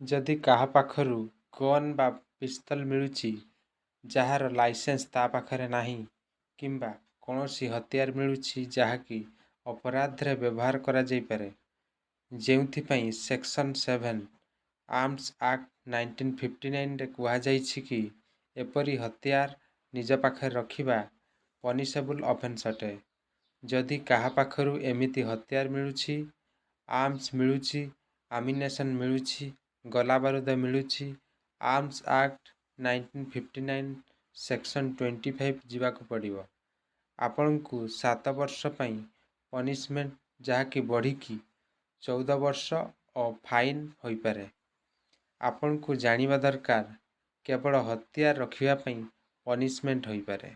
ଯଦି କାହା ପାଖରୁ ଗନ୍ ବା ପିସ୍ତଲ ମିଳୁଛି ଯାହାର ଲାଇସେନ୍ସ ତା ପାଖରେ ନାହିଁ କିମ୍ବା କୌଣସି ହତିଆର ମିଳୁଛି ଯାହାକି ଅପରାଧରେ ବ୍ୟବହାର କରାଯାଇପାରେ, ଯେଉଁଥିପାଇଁ ସେକ୍ସନ୍ 7 ଆର୍ମସ୍ ଆକ୍ଟ 1959ରେ କୁହାଯାଇଛି କି ଏପରି ହତିଆର ନିଜ ପାଖରେ ରଖିବା ପନିସେବୁଲ ଅଫେନ୍ସ ଅଟେ। ଯଦି କାହା ପାଖରୁ ଏମିତି ହତିଆର ମିଳୁଛି, ଆର୍ମସ୍ ମିଳୁଛି, ଆମିନେସନ୍ ମିଳୁଛି, ଗୋଲାବାରୁଦ ମିଳୁଛି, ଆର୍ମସ୍ ଆକ୍ଟ 1959 ସେକ୍ସନ୍ 25 ଯିବାକୁ ପଡ଼ିବ। ଆପଣଙ୍କୁ 7 ବର୍ଷ ପାଇଁ ପନିସମେଣ୍ଟ ଯାହାକି ବଢ଼ିକି 14 ବର୍ଷ ଓ ଫାଇନ୍ ହୋଇପାରେ। ଆପଣଙ୍କୁ ଜାଣିବା ଦରକାର କେବଳ ହତିଆର ରଖିବା ପାଇଁ ପନିସମେଣ୍ଟ ହୋଇପାରେ।